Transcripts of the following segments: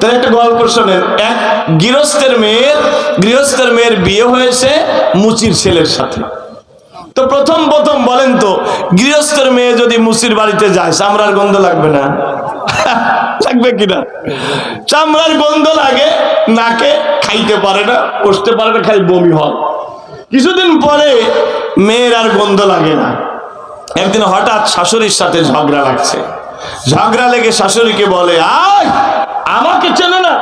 তাহলে একটা গল্প শোনেন। এক গৃহস্থের মেয়ের বিয়ে হয়েছে মুচির ছেলের সাথে। তো প্রথম বলেন তো, গৃহস্থের মেয়ে যদি মুচির বাড়িতে যায় চামড়ার গন্ধ লাগবে না? লাগবে কিনা? চামড়ার গন্ধ লাগে, নাকে খাইতে পারে না, বসতে পারে না, খালি বমি হয়। কিছুদিন পরে মেয়ের আর গন্ধ লাগে না। একদিন হঠাৎ শাশুড়ির সাথে ঝগড়া লাগছে। ঝগড়া লেগে শাশুড়িকে বলে, আয় আমাকে চেনে না,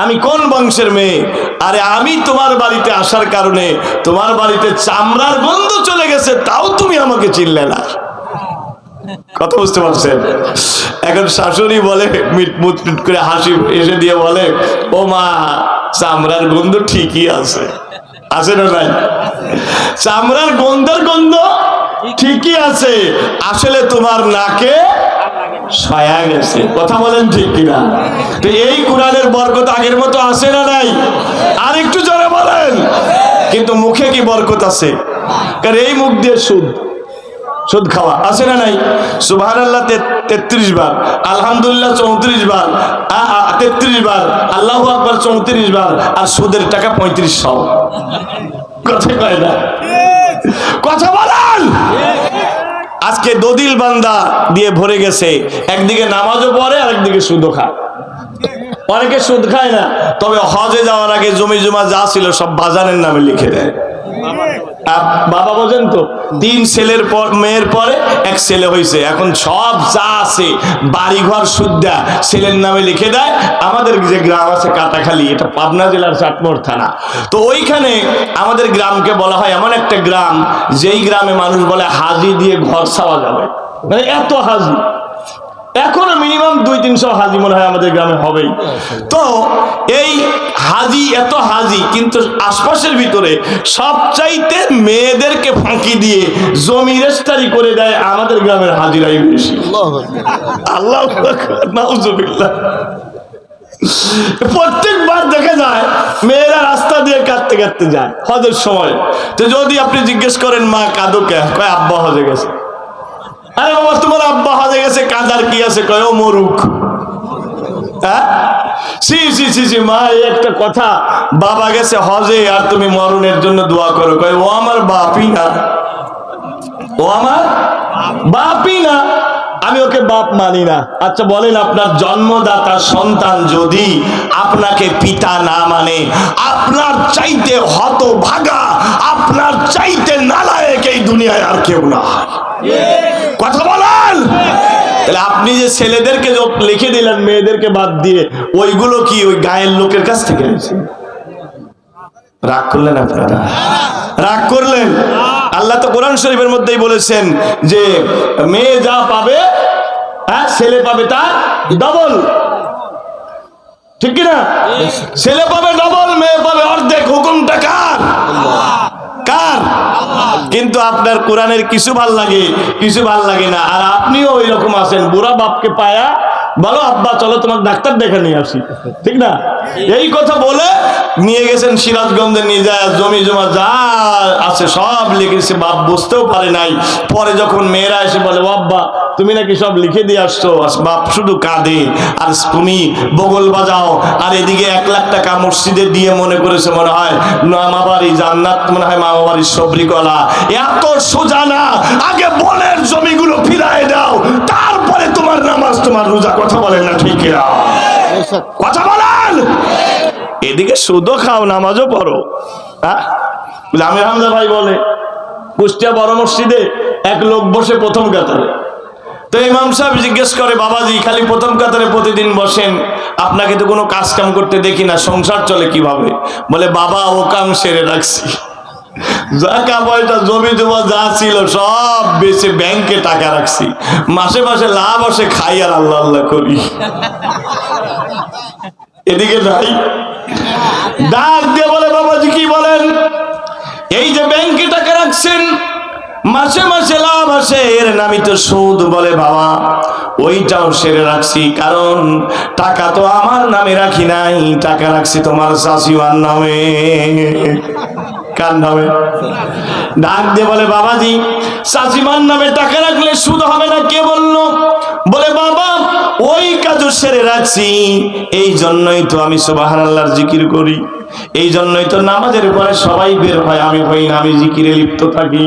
আমি কোন বংশের মেয়ে? আরে আমি তোমার বাড়িতে আসার কারণে তোমার বাড়িতে চামড়ার গন্ধ চলে গেছে, তাও তুমি আমাকে চিনলে না। কথা বুঝতে পারছেন? এখন শাশুড়ি বলে, মিটমুট করে হাসি এসে দিয়ে বলে, ও মা, চামড়ার গন্ধ ঠিকই আছে, আছে না নাই? চামড়ার গন্ধ ঠিকই আছে, আসলে তোমার নাকে ছায়া গেছে। কথা বলেন ঠিক কিনা? তো এই কোরআনের বরকত আগের মতো আছে না নাই? আর একটু জোরে বলেন। কিন্তু মুখে কি বরকত আছে? কারণ এই মুখ দিয়ে সুদ খাওয়া আছে না নাই? সুবহানাল্লাহ 33 বার, আলহামদুলিল্লাহ 34 বার, 33 বার, আল্লাহু আকবার 34 বার, আর সুদের টাকা 3500। কথা কয় না? কথা বলেন। আজকে দদিল বান্দা দিয়ে ভরে গেছে, একদিকে নামাজও পড়ে আর একদিকে সুদও খায়। অনেকে সুদ খায় না, তবে হজে যাওয়ার আগে জমি জমা যা ছিল সব বাজারের নামে লিখে দেয়। বাবা বোঝেন তো, 3 ছেলের মেয়ের পরে এক ছেলে হয়েছে, এখন সব যা আছে বাড়িঘর সুদ্ধা ছেলের নামে লিখে দেয়। আমাদের যে গ্রাম আছে কাটাখালী, এটা পাবনা জেলার চাটমোড় থানা, তো ওইখানে আমাদের গ্রামকে বলা হয় এমন একটা গ্রাম, যেই গ্রামে মানুষ বলে হাজি দিয়ে ঘর ছাওয়া যাবে, মানে এত হাজি। এখনো মিনিমাম 200-300 হাজি মনে হয় আমাদের গ্রামে হবেই। তো এই হাজি, এত হাজি, কিন্তু আশপাশের ভিতরে সবচাইতে মেয়েদেরকে ফাঁকি দিয়ে জমি রেজিস্ট্রি করে দেয় আমাদের গ্রামের হাজিরাই বেশি। আল্লাহু আকবার, নাউজুবিল্লাহ। প্রত্যেকবার দেখা যায় মেয়েরা রাস্তা দিয়ে কাঁদতে কাঁদতে যায় হজের সময়। তো যদি আপনি জিজ্ঞেস করেন, মা কাঁদো কে? কয় আব্বা হজে গেছে। আরে বাবা, তোমার আব্বা হজে গেছে, কাঁদার কি আছে? কয় ও মরুক। হ্যাঁ, মা, এই একটা কথা, বাবা গেছে হজে আর তুমি মরণের জন্য দোয়া করো। কয় ও আমার বাপই না, ও আমার বাপই না, আমি ওকে বাপ মানি না। আচ্ছা বলেন, আপনার জন্মদাতা সন্তান যদি আপনাকে পিতা না মানে, আপনার চাইতে হতভাগা, আপনার চাইতে নালায়েক এই দুনিয়ায় আর কেউ না। কথা বলেন। তাহলে আপনি যে ছেলেদেরকে লিখে দিলেন মেয়েদেরকে বাদ দিয়ে, ওইগুলো কি ওই গায়ের লোকের কাছ থেকে আছে? রাগ করলেন আপনারা? রাগ করলেন? আল্লাহ তো কোরআন শরীফের মধ্যেই বলেছেন যে মেয়ে যা পাবে, হ্যাঁ, ছেলে পাবে তার ডবল। ঠিক কিনা? ছেলে পাবে ডবল, মেয়ে পাবে অর্ধেক। হুকুমটা কার? কার? কিন্তু আপনার কোরআনের কিছু ভাল লাগে, কিছু ভাল লাগে না। আর আপনিও ওই রকম আছেন, বুড়া বাপকে পায়া বলো, আব্বা চলো তোমাকে ডাক্তার দেখে নিয়ে আসি। ঠিক না? এই কথা বলে নিয়ে গেছেন সিরাজগঞ্জে, নিয়ে যায় জমি জমা যা আছে সব লিখেছে। বাপ বুঝতেও পারে নাই। পরে যখন মেয়েরা এসে বলে, ও আব্বা তুমি নাকি সব লিখে দিয়ে আসছো, বাপ শুধু কাঁদে আর তুমি বগল বাজাও। আর এদিকে 1 লাখ টাকা মসজিদে দিয়ে মনে করেছে মনে হয় মামা বাড়ি জান্নাত, মনে হয় মামা বাড়ির সবরি কলা। এত সোজা না, আগে বনের জমিগুলো ফিরায় দাও, তারপরে তোমার নামাজ তোমার রোজা। কথা বলেন না ঠিক না? কথা বলেন। এদিকে সুদও খাও, নামাজও পড়ো। হ্যাঁ, আমির হামজা ভাই বলে, কুষ্টিয়া বড় মসজিদে এক লোক বসে প্রথম কাতারে। তো ইমাম সাহেব জিজ্ঞেস করে, বাবাজি খালি প্রথম কাতারে প্রতিদিন বসেন, আপনাকে তো কোনো কাজ কাম করতে দেখি না, সংসার চলে কিভাবে? বলে, বাবা ও কাম সেরে রাখছি, টাকা পয়সা জমি জমা যা ছিল সব বেচে ব্যাংকে টাকা রাখছি, মাসে মাসে লাভ আসে, খাই আর আল্লাহ আল্লাহ করি। এদিকে নাই, ডাক দিয়ে বলে, বাবাজি কি বলেন? এই যে ব্যাংকে টাকা রাখছেন, মাসে মাসে লাভ আসে, এর নামই তো সুদ। বলে, বাবা ওইটাও সেরে রাখছি, কারণ টাকা তো আমার নামে রাখি নাই, টাকা রাখছি তোমার শাশুড়ির নামে। কার নামে? ডাক দিয়ে বলে, বাবাজি শাশুড়ির নামে টাকা রাখলে সুদ হবে না, কে বললো? বলে, বাবা ওই কাজও সেরে রাখছি, এই জন্যই তো আমি সুবহানাল্লাহর জিকির করি, এই জন্যই তো নামাজের পরে সবাই বের হয়, আমি হই না, আমি জিকিরে লিপ্ত থাকি।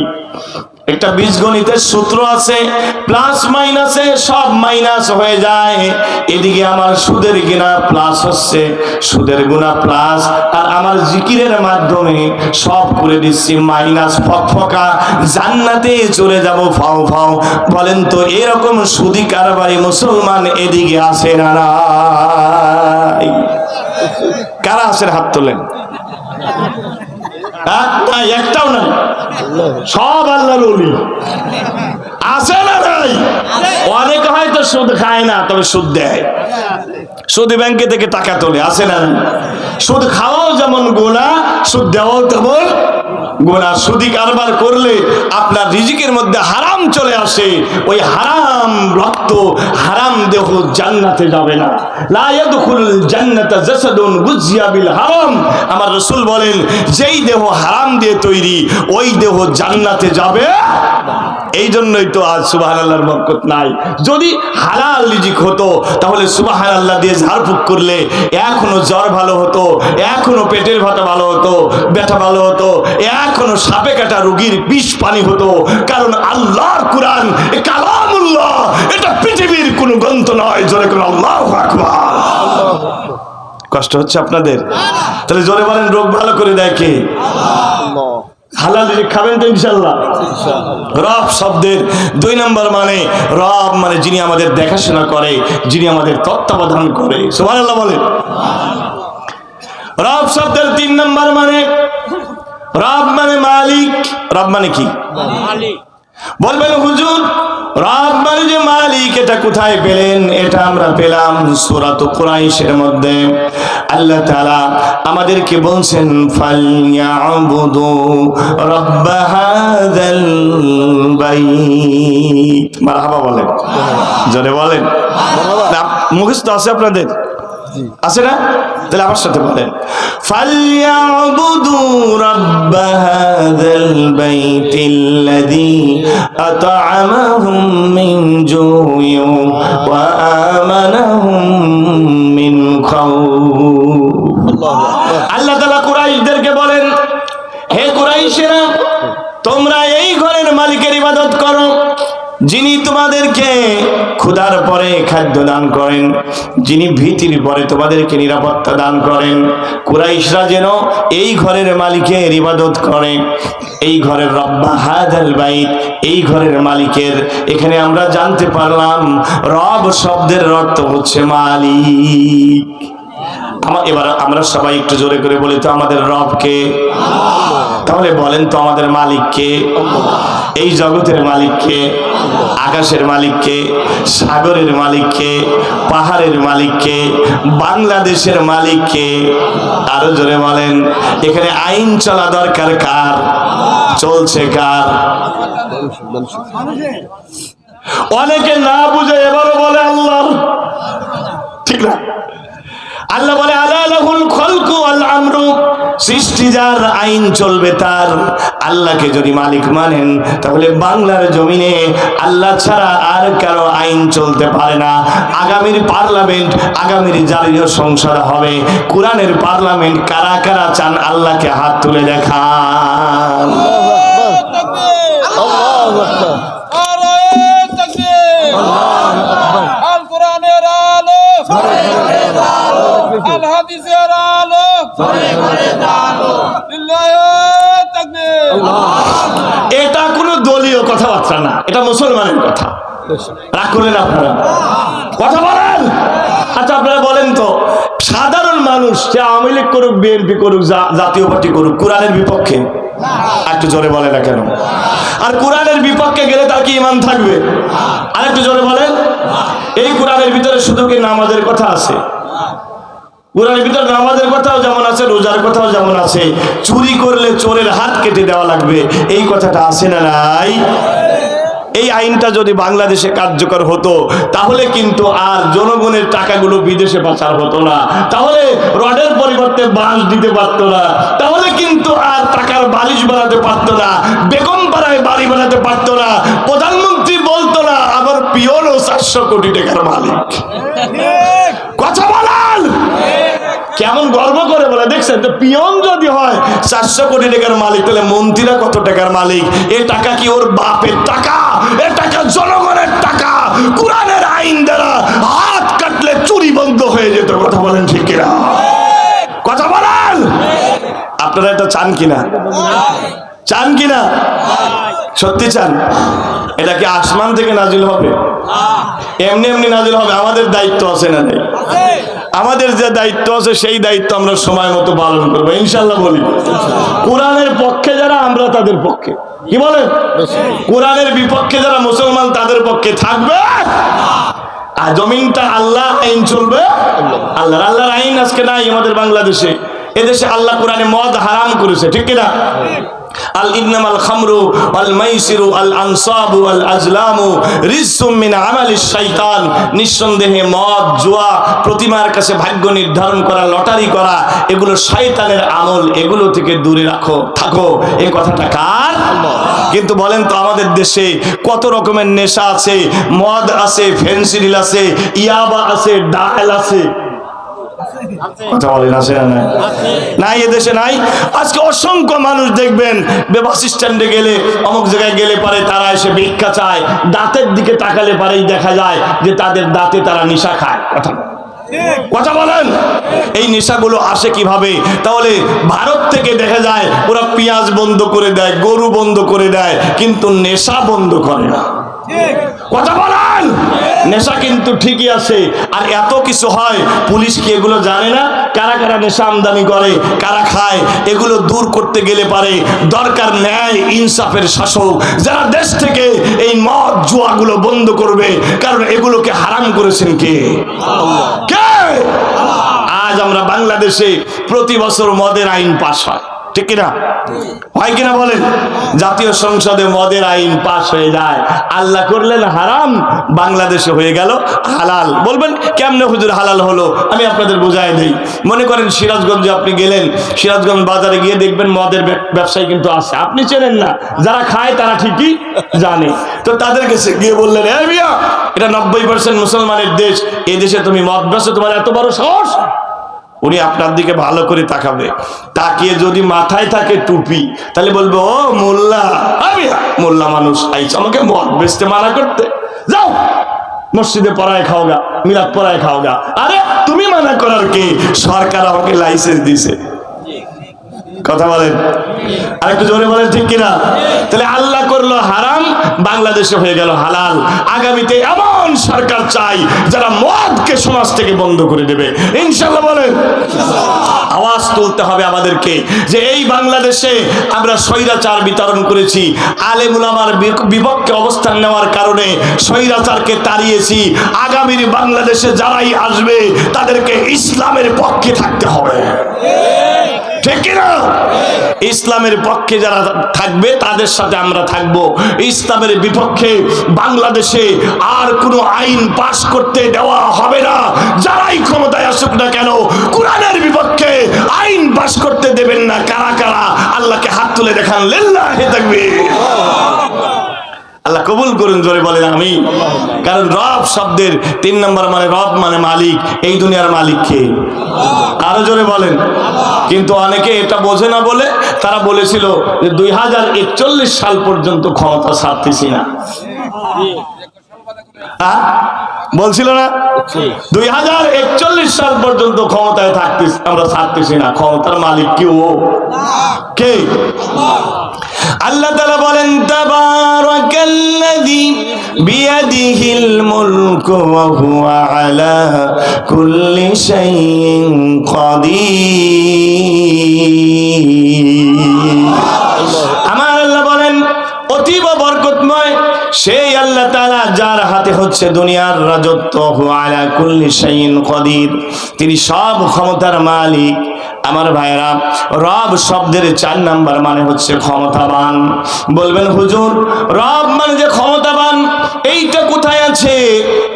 একটা বীজগণিতের সূত্র আছে, প্লাস মাইনাসে সব মাইনাস হয়ে যায়। এদিকে আমার সুদের গুনাহ প্লাস হচ্ছে, সুদের গুনাহ প্লাস, আর আমার জিকিরের মাধ্যমে সব করে দিচ্ছি মাইনাস, ফকফকা, জান্নাতে চলে যাব ফাও ফাও। বলেন তো এরকম সুদি কারবারি মুসলমান এদিকে আসে না নাই? কারা আছেন হাত তোলেন? একটাও নাই, সব আল্লাহর ওলি। আছে না নাই? অনেকে হয়তো সুদ খায় না, তবে সুদ দেয়, সুদ ব্যাংকে থেকে টাকা তোলে, আছে না? সুদ খাওয়াও যেমন গুনাহ, সুদ দেওয়াও তেমন গুনাহ। সুদি কারবার করলে আপনার রিজিকের মধ্যে হারাম চলে আসে, ওই হারাম রক্ত, হারাম দেহ জান্নাতে যাবে না। লা ইয়াদখুলুল জান্নাতা জাসাদুন গুজিয়া বিল হারাম। আমার রাসূল বলেন, যেই দেহ হারাম দিয়ে তৈরি, ওই দেহ জান্নাতে যাবে। এই জন্যই তো আজ সুবহানাল্লাহর বরকত নাই। যদি হালাল রিজিক হতো তাহলে সুবহানাল্লাহ দিয়ে ঝাড়ফুঁক করলে এখনো জ্বর ভালো হতো, এখনো পেটের ব্যথা ভালো হতো, ব্যথা ভালো হতো, এখনো সাপে কাটা রোগীর বিষ পানি হতো। কারণ আল্লাহর কুরআন কালামুল্লাহ, এটা পৃথিবীর কোনো গ্রন্থ নয়। জোরে করে আল্লাহু আকবার। কষ্ট হচ্ছে আপনাদের? তাহলে জোরে বলেন, রোগ ভালো করে দেয় কে? আল্লাহ। হালাল রিজিক খাবেন তো ইনশাআল্লাহ? রব শব্দের 2 নম্বর মানে, রব মানে যিনি আমাদের দেখাশোনা করে, যিনি আমাদের তত্ত্বাবধান করে। সুবহানাল্লাহ বলেন। রব শব্দের 3 নম্বর মানে, রব মানে মালিক। রব মানে কি? মালিক। বলবেন হুজুর, রব মানে যে মালিক, এটা কোথায় পেলেন? এটা আমরা পেলাম সূরাত কুরাইশের মধ্যে। আল্লাহ তাআলা আমাদেরকে বলছেন, ফালইয়াবুদু রাব্ব হাযাল বাইত। মারহাবা বলেন, জোরে বলেন। মুখস্থ আছে আপনাদের? আছে না? তাহলে আমার সাথে বলেন, ফালইয়াবুদু রাব্ব হাযাল বাইতিল্লাযী আত'আমাহুম মিন জু'ইন ওয়া আমানাহুম মিন খাউফ। আল্লাহ তাআলা কুরাইশদেরকে বলেন, হে কুরাইশেরা, তোমরা এই ঘরের মালিকের ইবাদত করো, যিনি তোমাদেরকে ক্ষুধার পরে খাদ্য দান করেন, যিনি ভীতির পরে তোমাদেরকে নিরাপত্তা দান করেন। কুরাইশরা যেন এই ঘরের মালিকের ইবাদত করে, এই ঘরের রব্ব হাযাল বাইত, এই ঘরের মালিকের। এখানে আমরা জানতে পারলাম রব শব্দের অর্থ হচ্ছে মালিক। এবার আমরা সবাই একটু জোরে করে বলি তো, আমাদের রব কে? তাহলে বলেন তো, আমাদের মালিক কে? এই জগতের মালিক কে? আকাশের মালিক কে? সাগরের মালিক কে? পাহাড়ের মালিক কে? বাংলাদেশের মালিক কে? আরো জোরে বলেন। এখানে আইন চলা দরকার কার? চলছে কার? অনেকে না বুঝে এবারও বলে আল্লাহ, ঠিক না? আল্লাহ বলে, আলা লাহুল খালকু ওয়াল আমরু, সৃষ্টি যার, আইন চলবে তার। আল্লাহকে যদি মালিক মানেন, তাহলে বাংলার জমিনে আল্লাহ ছাড়া আর কারো আইন চলতে পারে না। আগামীর পার্লামেন্ট, আগামীর জাতীয় সংসদ হবে কোরআনের পার্লামেন্ট। কারা কারা চান আল্লাহকে হাত তুলে দেখান। আল্লাহু আকবার। এটা কোনো দলীয় কথাবার্তা না, এটা মুসলমানের কথা। রাগ করলেন আপনারা? কথা বলেন। আচ্ছা আপনারা বলেন তো, সাধারণ মানুষ সে আওয়ামী লীগ করুক, বিএনপি করুক, জাতীয় পার্টি করুক, কোরআনের বিপক্ষে একটু জোরে বলে না কেন? আর কোরআনের বিপক্ষে গেলে তার কি ঈমান থাকবে? আর একটু জোরে বলেন। এই কোরআনের ভিতরে শুধু কি নামাজের কথা আছে? কোরআনের ভিতরে নামাজের কথাও যেমন আছে, রোজার কথাও যেমন আছে। চুরি করলে চোরের হাত কেটে দেওয়া লাগবে, এই কথাটা আছে না নাই? এই আইনটা যদি বাংলাদেশে কার্যকর হতো, তাহলে কিন্তু আর জনগণের টাকাগুলো বিদেশে পাচার হতো না, তাহলে রডের পরিবর্তে বাঁশ দিতে পারতো না, তাহলে কিন্তু আর টাকার বালিশ বানাতে পারতো না, বেগম পাড়ায় বাড়ি বানাতে পারতো না, প্রধানমন্ত্রী বলতো না আমার পিয়নও 400 কোটি টাকার মালিক। গর্ব করে বলে, দেখছেন তো পিয়ন যদি হয় 400 কোটি টাকার মালিক, তাহলে মন্ত্রীরা কত টাকার মালিক? এ টাকা কি ওর বাপের টাকা? এ টাকা জনগণের টাকা। কোরআনের আইন দ্বারা হাত কাটলে চুরি বন্ধ হয়ে যেত। কথা বলেন ঠিক কিনা? কথা বলেন। আপনারা এটা চান কিনা? চান কিনা? সত্যি চান? এটা কি আসমান থেকে নাজিল হবে? এমনি এমনি নাজিল হবে? আমাদের দায়িত্ব আছে না নেই? আমাদের যে দায়িত্ব আছে সেই দায়িত্ব আমরা সময় মতো পালন করবো ইনশাল্লাহ। বলি কোরআনের পক্ষে যারা, আমরা তাদের পক্ষে। কি বলেন? কোরআনের বিপক্ষে যারা মুসলমান, তাদের পক্ষে থাকবে। আর জমিনটা আল্লাহ আইন চলবে, আল্লাহর আইন আজকে নাই আমাদের বাংলাদেশে। এদেশে আল্লাহ কোরআনে মদ হারাম করেছে, ঠিক কিনা? আল ইন্নামাল খামরু ওয়াল মাইসিরু আল আনসাবু ওয়াল আজলামু রিজসুম মিন আমালিশ শাইতান। নিঃসন্দেহে মদ, জুয়া, প্রতিমার কাছে ভাগ্য নির্ধারণ করা, লটারি করা, এগুলো শয়তানের আমল। এগুলো থেকে দূরে থাকো। এই কথাটা কার? কিন্তু বলেন তো, আমাদের দেশে কত রকমের নেশা আছে। মদ আছে, ফেন্সিডিল আছে, ইয়াবা আছে, ডাল আছে। কথা বলেন, আছে না নাই? এদেশে নাই? আজকে অসংখ্য মানুষ দেখবেন বাস স্ট্যান্ডে গেলে, অমুক জায়গায় গেলে পারে তারা এসে ভিক্ষা চায়। দাঁতের দিকে তাকালে পারেই দেখা যায় যে তাদের দাঁতে তারা নেশা খায়। কথা বলেন। এই নেশাগুলো আসে কিভাবে? তাহলে ভারত থেকে দেখা যায় ওরা পেঁয়াজ বন্ধ করে দেয়, গরু বন্ধ করে দেয়, কিন্তু নেশা বন্ধ করে না। কথা বলেন। নেশা কিন্তু ঠিকই আছে। আর এত কিছু হয়, পুলিশ কি এগুলো জানে না? কারা কারা নেশা আমদানি করে, কারা খায়, এগুলো দূর করতে গেলে পারে দরকার ন্যায় ইনসাফের শাসক, যারা দেশ থেকে এই মদ জুয়াগুলো বন্ধ করবে। কারণ এগুলোকে হারাম করেছেন কে? কে? আজ আমরা বাংলাদেশে প্রতি বছর মদের আইন পাস হয়, ঠিক কিনা? হয় কিনা বলেন? জাতীয় সংসদে মদের আইন পাস হয়ে যায়। আল্লাহ করলেন হারাম, বাংলাদেশে হয়ে গেল হালাল। বলবেন কেমনে হুজুর হালাল হলো? আমি আপনাদের বোঝাই দেই। মনে করেন সিরাজগঞ্জে আপনি গেলেন, সিরাজগঞ্জ বাজারে গিয়ে দেখবেন মদের ব্যবসায়ী কিন্তু আছে, আপনি চেনেন না। যারা খায় তারা ঠিকই জানে। তো তাদের কাছে গিয়ে বললেন, এ মিয়া, এটা 90% মুসলমানের দেশ, এই দেশে তুমি মদ বেচো, তোমার এত বড় সাহস? উনি আপনার দিকে ভালো করে তাকাবে, তাকিয়ে যদি মাথায় থাকে টুপি, তাহলে বলবো, ও মোল্লা, আমি মোল্লা মানুষ আইস আমাকে মদ বেচতে মানা করতে? যাও মসজিদে পড়ায় খাওগা, মিলাদ পড়ায় খাওগা। আরে তুমি মানা করার কে? সরকার আমাকে লাইসেন্স দিছে। কথা বলেন, আরেকটু জোরে বলেন, ঠিক কিনা? তাহলে আল্লাহ করলো হারাম, বাংলাদেশে হয়ে গেল হালাল। আগামীতে এমন সরকার চাই যারা মদকে সমাজ থেকে বন্ধ করে দেবে ইনশাআল্লাহ। বলেন, আওয়াজ তুলতে হবে আমাদেরকে যে এই বাংলাদেশে আমরা স্বৈরাচার বিতরণ করেছি, আলেম উলামার বিপক্ষে অবস্থান নেওয়ার কারণে স্বৈরাচারকে তাড়িয়েছি। আগামীর বাংলাদেশে যারাই আসবে তাদেরকে ইসলামের পক্ষে থাকতে হবে, ঠিক কিনা? ইসলামের পক্ষে যারা থাকবে তাদের সাথে আমরা থাকব। ইসলামের বিপক্ষে বাংলাদেশে আর কোনো আইন পাস করতে দেওয়া হবে না। যারাই ক্ষমতায় আসুক না কেন, কোরআনের বিপক্ষে আইন পাস করতে দেবেন না। কারা কারা? আল্লাহকে হাত তুলে দেখান, লিল্লাহি তাকবীর। আল্লাহ কবুল করুন, জোরে বলেন আমিন। কারণ রব শব্দের 3 নম্বর মানে রব মানে মালিক। এই দুনিয়ার মালিক কে? আরো জোরে বলেন। কিন্তু অনেকে এটা বোঝে না বলে তারা বলেছিল যে 2041 সাল পর্যন্ত ক্ষমতা ছাড়তেছি না। বলছিল না 2041 সাল পর্যন্ত ক্ষমতায় থাকতেছি, আমরা ছাড়তেছি না। ক্ষমতার মালিক কি? ও কে? আল্লাহ তাআলা বলেন, তাবারাকাল্লাযী বিয়াদিহিল মুলকু ওয়া হুয়া আলা কুল্লি শাইইন কাদির। আমার আল্লাহ বলেন, অতীব বরকতময় সেই আল্লাহ তাআলা যার হাতে হচ্ছে দুনিয়ার রাজত্ব, হুয়া আলা কুল্লি শাইইন কাদির, তিনি সব ক্ষমতার মালিক। আমার ভাইরা, রব শব্দের 4 নাম্বার মানে হচ্ছে ক্ষমতাবান। বলবেন হুজুর, রব মানে যে ক্ষমতাবান, এইটা কোথায় আছে?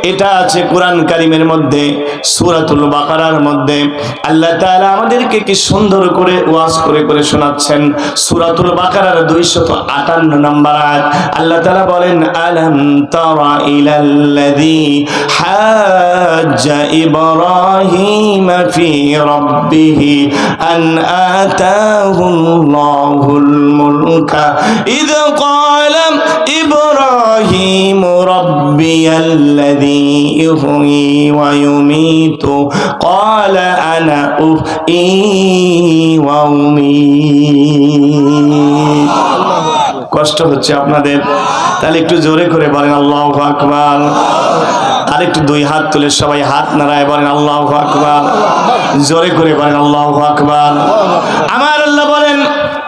এটা আছে কোরআন কারীমের মধ্যে, সূরাতুল বাকারার মধ্যে। আল্লাহ তাআলা আমাদেরকে কি সুন্দর করে ওয়াজ করে করে শোনাচ্ছেন। সূরাতুল বাকারার 258 নম্বর আয়াত আল্লাহ তাআলা বলেন, আলাম তারা ইলাল্লাযী হাজ্জা ইব্রাহিম ফি রাব্বিহি আন আতাহুল্লাহুল মুলকা ইয ক্বালা ইব্রাহিম রাব্বিয়াল্লাযী ইউহয়ী ওয়া ইউমীতু ক্বালা আনা উহয়ী ওয়া উমীত। কষ্ট হচ্ছে আপনাদের? তাহলে একটু জোরে করে বলেন আল্লাহু আকবার। আর একটু দুই হাত তুলে সবাই হাত নাড়ায় বলেন আল্লাহু আকবার। জোরে করে বলেন আল্লাহু আকবার। আমার আল্লাহ বলেন,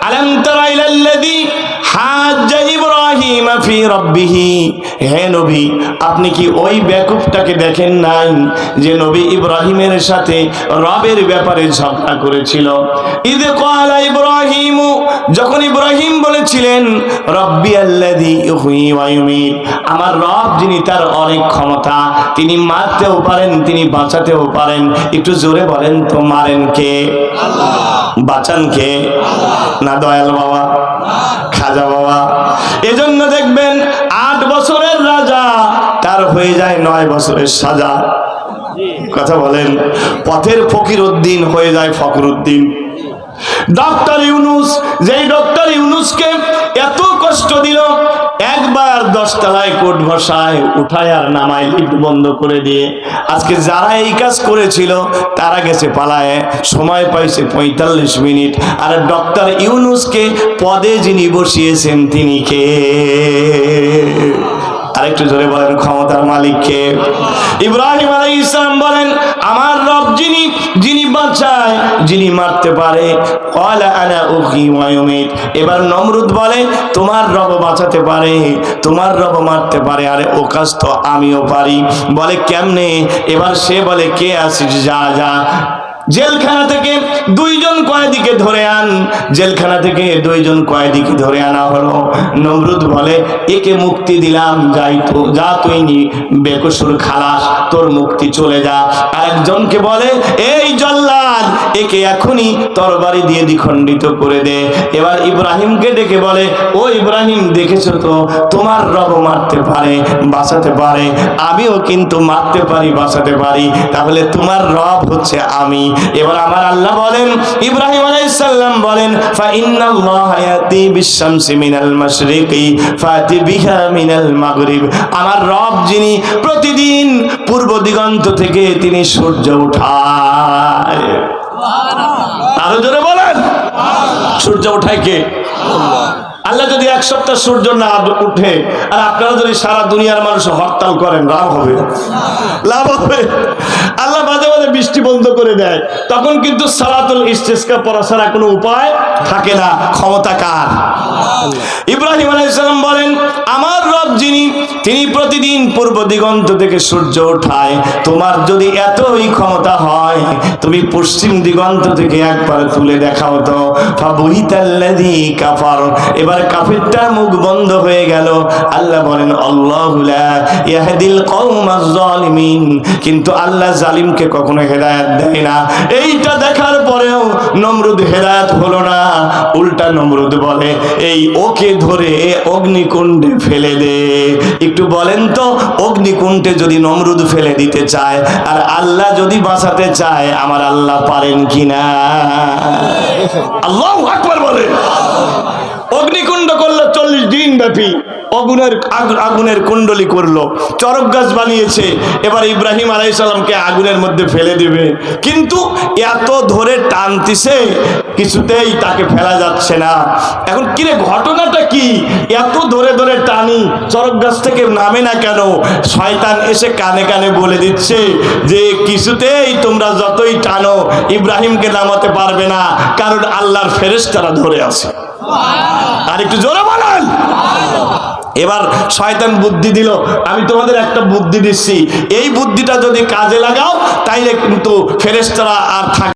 আলাম তারা ইলাল্লাযী হাজ্জা ইব্রাহিম ফি রাব্বিহি। হে নবী, আপনি কি ওই বেকুবটাকে দেখেন নাই যে নবী ইব্রাহিমের সাথে রবের ব্যাপারে ঝগড়া করেছিল? ইয ক্বালা ইব্রাহিম, যখন ইব্রাহিম বলেছিলেন রব্বি আল্লাযী ইউহয়ী ওয়া ইউমীত, আমার রব যিনি তার অনেক ক্ষমতা, তিনি মারতেও পারেন, তিনি বাঁচাতেও পারেন। একটু জোরে বলেন তো, মারেন কে? আল্লাহ। বাঁচান কে? আল্লাহ। না দয়াল বাবা, খাজা বাবা? এজন্য দেখবেন 8 বছরের রাজা তার হয়ে যায় 9 বছরের সাজা। কথা বলেন। পথের ফকির উদ্দিন হয়ে যায় ফখরুদ্দিন। ডক্টর ইউনুস, যেই ডক্টর ইউনুসকে এত কষ্ট দিল, একবার 10 তলায় কোট বসায় উঠায় আর নামায়, লিফট বন্ধ করে দিয়ে। আজকে যারা এই কাজ করেছিল তারা গেছে পালায়, সময় পাইছে 45 মিনিট। আর ডক্টর ইউনুসকে পদে যিনি বসিয়েছেন তিনি কে? আরেকটু জোরে বলেন, ক্ষমতার মালিক কে? ইব্রাহিম আলাইহিস সালাম বলেন, আমার রব যিনি, যিনি বাঁচায়, যিনি মারতে পারে। ক্বালা আনা উহয়ী ওয়া ইউমীত। এবার নমরুদ বলে, তোমার রব বাঁচাতে পারে, তোমার রব মারতে পারে, আরে ও কাজ তো আমিও পারি। বলে কেমনে? এবার সে বলে, কে আসিস, যা যা জেলখানা থেকে 2 জন কয়েদিকে ধরে আন। জেলখানা থেকে 2 জন কয়েদিকে ধরে আনা হলো। নমরুদ বলে, একে মুক্তি দিলাম, যাই তো, যা তুই বেকসুর খালাস, তোর মুক্তি, চলে যা। আরেকজনকে বলে, এই জল্লাদ, একে এখনই তরবারি দিয়ে দ্বিখণ্ডিত করে দে। এবার ইব্রাহিমকে ডেকে বলে, ও ইব্রাহিম, দেখেছো তো, তোমার রব মারতে পারে, বাঁচাতে পারে, আমিও কিন্তু মারতে পারি, বাঁচাতে পারি, তাহলে তোমার রব হচ্ছে আমি। এবার আমার আল্লাহ বলেন, ইব্রাহিম আলাইহিস সালাম বলেন, ফা ইন্নাল্লাহা ইয়াতি বিশ-শামসি মিনাল মাশরিকি ফাতি বিহা মিনাল মাগরিব। আমার রব যিনি প্রতিদিন পূর্ব দিগন্ত থেকে তিনি সূর্য উঠায়। সুবহানাল্লাহ। আরো জোরে বলেন, সূর্য উঠায় কে? আল্লাহ। আল্লাহ যদি 1 সপ্তাহ সূর্য না উঠে আর আপনারা যদি সারা দুনিয়ার মানুষ হরতাল করেন, লাভ হবে? লাভ হবে? আল্লাহ মাঝে মাঝে বৃষ্টি বন্ধ করে দেয়, তখন কিন্তু সালাতুল ইস্তিসকা পড়া ছাড়া কোনো উপায় থাকে না। ক্ষমতা কার? ইব্রাহিম আলাইহিস সালাম বলেন, আমার রব যিনি, তিনি প্রতিদিন পূর্ব দিগন্ত থেকে সূর্য ওঠায়। তোমার যদি এতই ক্ষমতা হয়, তুমি পশ্চিম দিগন্ত থেকে একবার তুলে দেখাও তো। ফাবুহিতাল্লাযী কাফার। এবার কাফিরটার মুখ বন্ধ হয়ে গেল। আল্লাহ বলেন, আল্লাহু লা ইয়াহদিল কওমাজ জালিমিন। কিন্তু আল্লাহ জালিমকে কখনো হেদায়েত দেয় না। এইটা দেখার পরেও নমরুদ হেদায়েত হলো না। উল্টা নমরুদ বলে, এই ওকে ধরে অগ্নিকুণ্ডে ফেলে দে। একটু বলেন তো, অগ্নিকুণ্ডে যদি নমরুদ ফেলে দিতে চায় আর আল্লাহ যদি বাঁচাতে চায়, আমার আল্লাহ পারেন কিনা? আল্লাহু আকবার বলে। অগ্নিকুণ্ড করলো 40 দিন ব্যাপী, আগুনের কুণ্ডলি করলো, চরক গাছ বানিয়েছে। এবার ইব্রাহিম আলাইহিস সালামকে আগুনের মধ্যে ফেলে দিবে, কিন্তু এত ধরে টানতিছে, কিছুতেই তাকে ফেলা যাচ্ছে না। এখন কিরে, ঘটনাটা কি? এত ধরে ধরে টানি, চরক গাছ থেকে নামে না কেন? শয়তান এসে কানে কানে বলে দিচ্ছে যে কিছুতেই তোমরা যতই টানো ইব্রাহিমকে নামাতে পারবে না, কারণ আল্লাহর ফেরেশতারা ধরে আছে। আর একটু জোরে বলেন। এবার শয়তান বুদ্ধি দিল, আমি তোমাদের একটা বুদ্ধি দিচ্ছি, এই বুদ্ধিটা যদি কাজে লাগাও তাইলে কিন্তু ফেরেশতারা আর